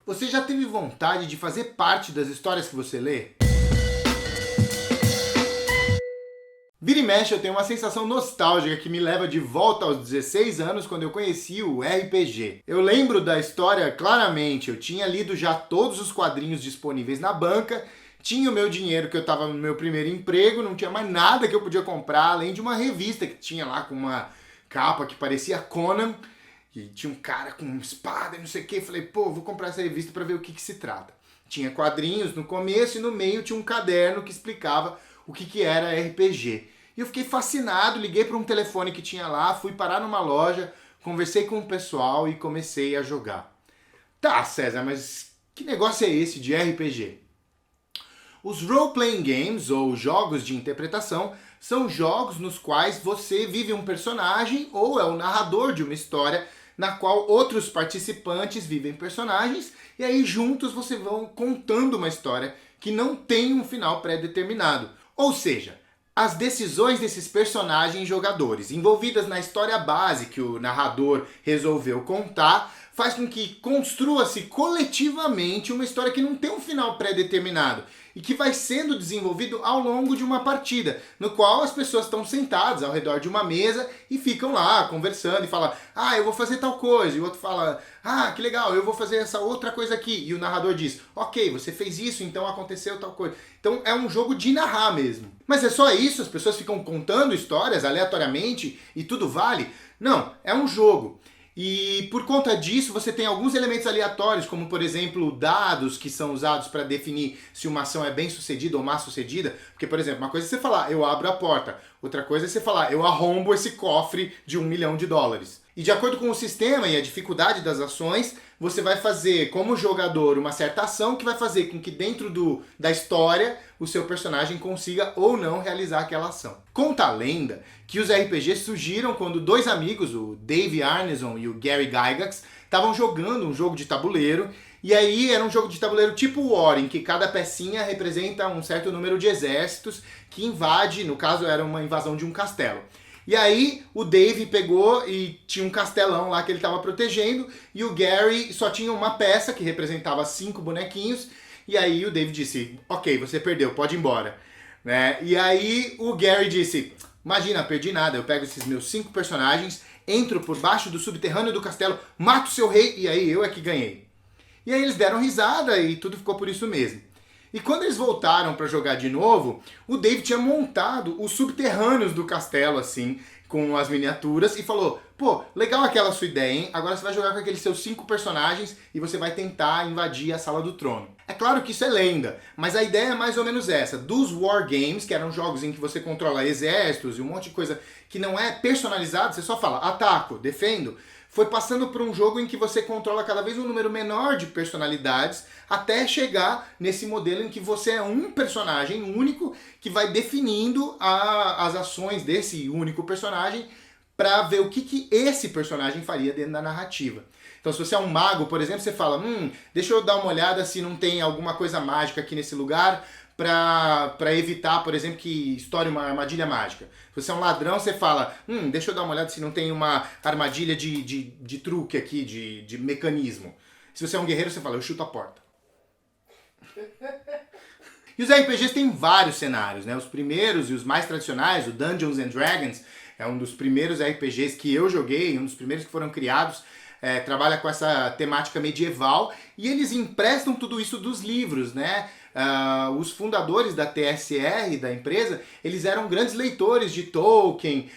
Você já teve vontade de fazer parte das histórias que você lê? Vira e mexe, eu tenho uma sensação nostálgica que me leva de volta aos 16 anos, quando eu conheci o RPG. Eu lembro da história claramente, eu tinha lido já todos os quadrinhos disponíveis na banca, tinha o meu dinheiro que eu estava no meu primeiro emprego, não tinha mais nada que eu podia comprar, além de uma revista que tinha lá com uma capa que parecia Conan, e tinha um cara com uma espada e não sei o que. Falei, pô, vou comprar essa revista para ver o que se trata. Tinha quadrinhos no começo e no meio tinha um caderno que explicava o que era RPG. E eu fiquei fascinado, liguei para um telefone que tinha lá, fui parar numa loja, conversei com o pessoal e comecei a jogar. Tá, César, mas que negócio é esse de RPG? Os role-playing games, ou jogos de interpretação, são jogos nos quais você vive um personagem ou é o narrador de uma história na qual outros participantes vivem personagens e aí juntos vocês vão contando uma história que não tem um final pré-determinado. Ou seja, as decisões desses personagens jogadores envolvidas na história base que o narrador resolveu contar faz com que construa-se coletivamente uma história que não tem um final pré-determinado e que vai sendo desenvolvido ao longo de uma partida, no qual as pessoas estão sentadas ao redor de uma mesa e ficam lá conversando e falam, eu vou fazer tal coisa, e o outro fala, que legal, eu vou fazer essa outra coisa aqui, e o narrador diz, ok, você fez isso, então aconteceu tal coisa. Então é um jogo de narrar mesmo. Mas é só isso? As pessoas ficam contando histórias aleatoriamente e tudo vale? Não, é um jogo. E por conta disso você tem alguns elementos aleatórios, como por exemplo dados que são usados para definir se uma ação é bem sucedida ou má sucedida. Porque, por exemplo, uma coisa é você falar, eu abro a porta. Outra coisa é você falar, eu arrombo esse cofre de $1 milhão. E de acordo com o sistema e a dificuldade das ações, você vai fazer como jogador uma certa ação que vai fazer com que dentro da história o seu personagem consiga ou não realizar aquela ação. Conta a lenda que os RPGs surgiram quando dois amigos, o Dave Arneson e o Gary Gygax, estavam jogando um jogo de tabuleiro. E aí era um jogo de tabuleiro tipo War, em que cada pecinha representa um certo número de exércitos que invade, no caso era uma invasão de um castelo. E aí o Dave pegou e tinha um castelão lá que ele estava protegendo, e o Gary só tinha uma peça que representava 5 bonequinhos, e aí o Dave disse, ok, você perdeu, pode ir embora. Né? E aí o Gary disse, imagina, perdi nada, eu pego esses meus 5 personagens, entro por baixo do subterrâneo do castelo, mato o seu rei, e aí eu é que ganhei. E aí eles deram risada e tudo ficou por isso mesmo. E quando eles voltaram para jogar de novo, o Dave tinha montado os subterrâneos do castelo, assim, com as miniaturas, e falou, pô, legal aquela sua ideia, hein? Agora você vai jogar com aqueles seus 5 personagens e você vai tentar invadir a Sala do Trono. É claro que isso é lenda, mas a ideia é mais ou menos essa. Dos War Games, que eram jogos em que você controla exércitos e um monte de coisa que não é personalizado, você só fala, ataco, defendo, foi passando por um jogo em que você controla cada vez um número menor de personalidades até chegar nesse modelo em que você é um personagem único que vai definindo as ações desse único personagem para ver o que esse personagem faria dentro da narrativa. Então se você é um mago, por exemplo, você fala, deixa eu dar uma olhada se não tem alguma coisa mágica aqui nesse lugar para evitar, por exemplo, que estoure uma armadilha mágica. Se você é um ladrão, você fala, deixa eu dar uma olhada se não tem uma armadilha de truque aqui, de mecanismo. Se você é um guerreiro, você fala, eu chuto a porta. E os RPGs têm vários cenários, né? Os primeiros e os mais tradicionais, o Dungeons and Dragons, é um dos primeiros RPGs que eu joguei, um dos primeiros que foram criados, trabalha com essa temática medieval, e eles emprestam tudo isso dos livros, né? Os fundadores da TSR, da empresa, eles eram grandes leitores de Tolkien,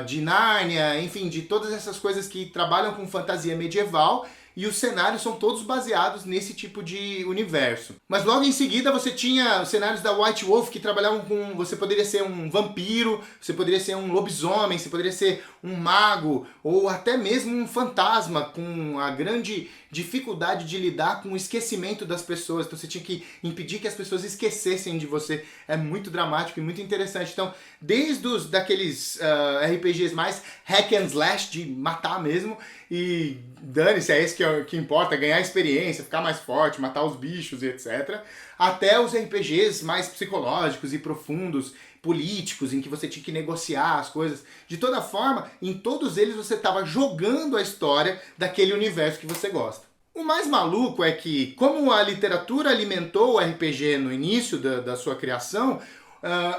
de Nárnia, enfim, de todas essas coisas que trabalham com fantasia medieval, e os cenários são todos baseados nesse tipo de universo. Mas logo em seguida você tinha os cenários da White Wolf que trabalhavam com... Você poderia ser um vampiro, você poderia ser um lobisomem, você poderia ser um mago, ou até mesmo um fantasma, com a grande dificuldade de lidar com o esquecimento das pessoas. Então você tinha que impedir que as pessoas esquecessem de você. É muito dramático e muito interessante. Então, desde daqueles RPGs mais hack and slash, de matar mesmo, e dane-se, é esse que importa, ganhar experiência, ficar mais forte, matar os bichos e etc. Até os RPGs mais psicológicos e profundos, políticos, em que você tinha que negociar as coisas. De toda forma, em todos eles você estava jogando a história daquele universo que você gosta. O mais maluco é que, como a literatura alimentou o RPG no início da sua criação,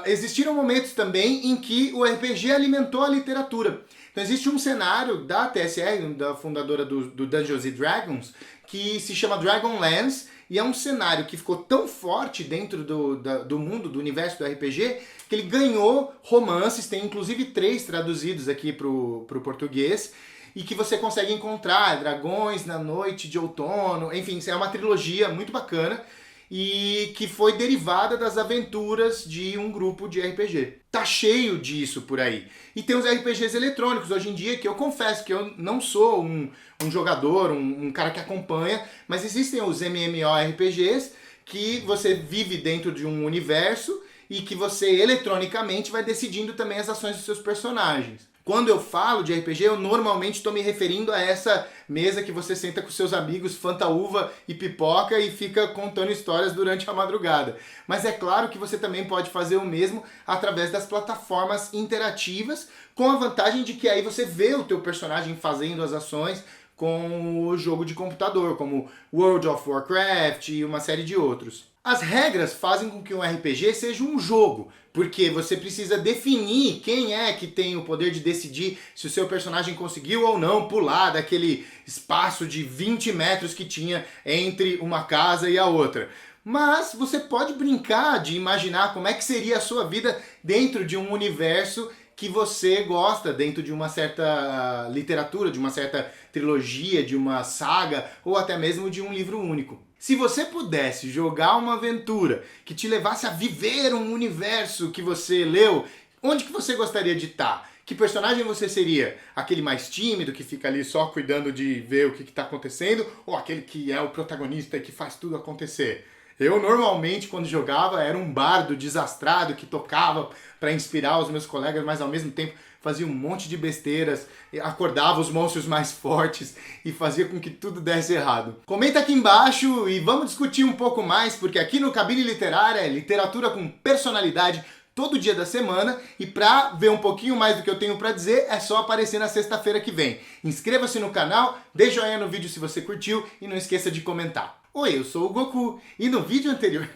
existiram momentos também em que o RPG alimentou a literatura. Então existe um cenário da TSR, da fundadora do Dungeons & Dragons, que se chama Dragonlance, e é um cenário que ficou tão forte dentro do mundo, do universo do RPG, que ele ganhou romances, tem inclusive 3 traduzidos aqui para o português, e que você consegue encontrar Dragões na Noite de Outono, enfim, é uma trilogia muito bacana e que foi derivada das aventuras de um grupo de RPG. Tá cheio disso por aí. E tem os RPGs eletrônicos hoje em dia, que eu confesso que eu não sou um jogador, um cara que acompanha, mas existem os MMORPGs que você vive dentro de um universo e que você eletronicamente vai decidindo também as ações dos seus personagens. Quando eu falo de RPG, eu normalmente estou me referindo a essa mesa que você senta com seus amigos, fantaúva e pipoca e fica contando histórias durante a madrugada. Mas é claro que você também pode fazer o mesmo através das plataformas interativas, com a vantagem de que aí você vê o teu personagem fazendo as ações com o jogo de computador, como World of Warcraft e uma série de outros. As regras fazem com que um RPG seja um jogo, porque você precisa definir quem é que tem o poder de decidir se o seu personagem conseguiu ou não pular daquele espaço de 20 metros que tinha entre uma casa e a outra. Mas você pode brincar de imaginar como é que seria a sua vida dentro de um universo que você gosta, dentro de uma certa literatura, de uma certa trilogia, de uma saga ou até mesmo de um livro único. Se você pudesse jogar uma aventura que te levasse a viver um universo que você leu, onde que você gostaria de estar? Que personagem você seria? Aquele mais tímido que fica ali só cuidando de ver o que está acontecendo? Ou aquele que é o protagonista e que faz tudo acontecer? Eu normalmente, quando jogava, era um bardo desastrado que tocava para inspirar os meus colegas, mas ao mesmo tempo fazia um monte de besteiras, acordava os monstros mais fortes e fazia com que tudo desse errado. Comenta aqui embaixo e vamos discutir um pouco mais, porque aqui no Cabine Literária é literatura com personalidade todo dia da semana, e para ver um pouquinho mais do que eu tenho para dizer, é só aparecer na sexta-feira que vem. Inscreva-se no canal, dê joinha no vídeo se você curtiu e não esqueça de comentar. Oi, eu sou o Goku, e no vídeo anterior...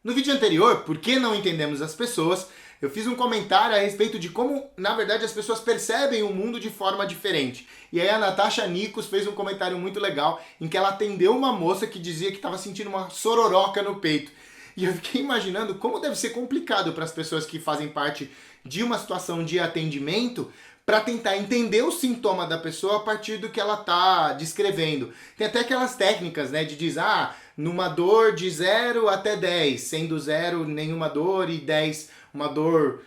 No vídeo anterior, Por que não entendemos as pessoas?, eu fiz um comentário a respeito de como, na verdade, as pessoas percebem o mundo de forma diferente. E aí a Natasha Nikos fez um comentário muito legal, em que ela atendeu uma moça que dizia que estava sentindo uma sororoca no peito. E eu fiquei imaginando como deve ser complicado para as pessoas que fazem parte de uma situação de atendimento para tentar entender o sintoma da pessoa a partir do que ela está descrevendo. Tem até aquelas técnicas, né, de dizer, numa dor de 0 até 10, sendo 0 nenhuma dor e 10 uma dor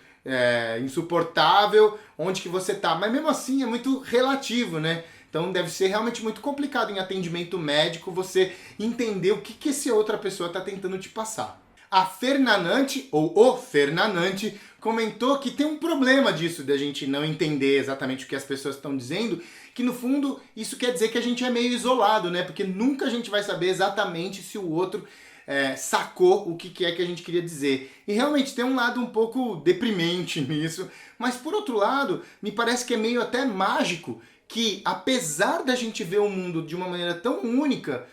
insuportável, onde que você tá. Mas mesmo assim é muito relativo, né? Então deve ser realmente muito complicado em atendimento médico você entender o que essa outra pessoa está tentando te passar. A Fernanante, ou o Fernanante, comentou que tem um problema disso, da gente não entender exatamente o que as pessoas estão dizendo, que no fundo isso quer dizer que a gente é meio isolado, né? Porque nunca a gente vai saber exatamente se o outro sacou o que é que a gente queria dizer. E realmente tem um lado um pouco deprimente nisso, mas por outro lado, me parece que é meio até mágico que, apesar da gente ver o mundo de uma maneira tão única,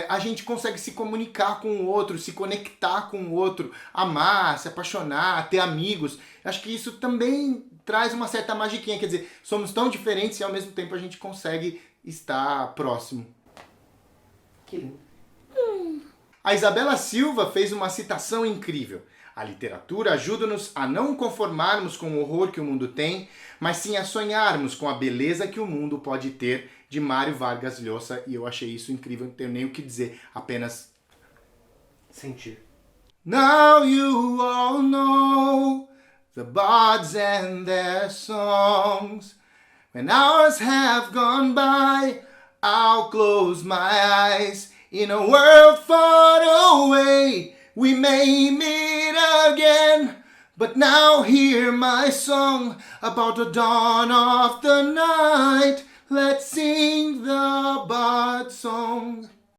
a gente consegue se comunicar com o outro, se conectar com o outro, amar, se apaixonar, ter amigos. Acho que isso também traz uma certa magiquinha, quer dizer, somos tão diferentes e ao mesmo tempo a gente consegue estar próximo. Que lindo. A Isabela Silva fez uma citação incrível. A literatura ajuda-nos a não conformarmos com o horror que o mundo tem, mas sim a sonharmos com a beleza que o mundo pode ter, de Mário Vargas Llosa, e eu achei isso incrível, não tenho nem o que dizer, apenas sentir. Now you all know the bards and their songs. When hours have gone by, I'll close my eyes. In a world far away, we may meet again. But now hear my song about the dawn of the night. Let's sing the bard song.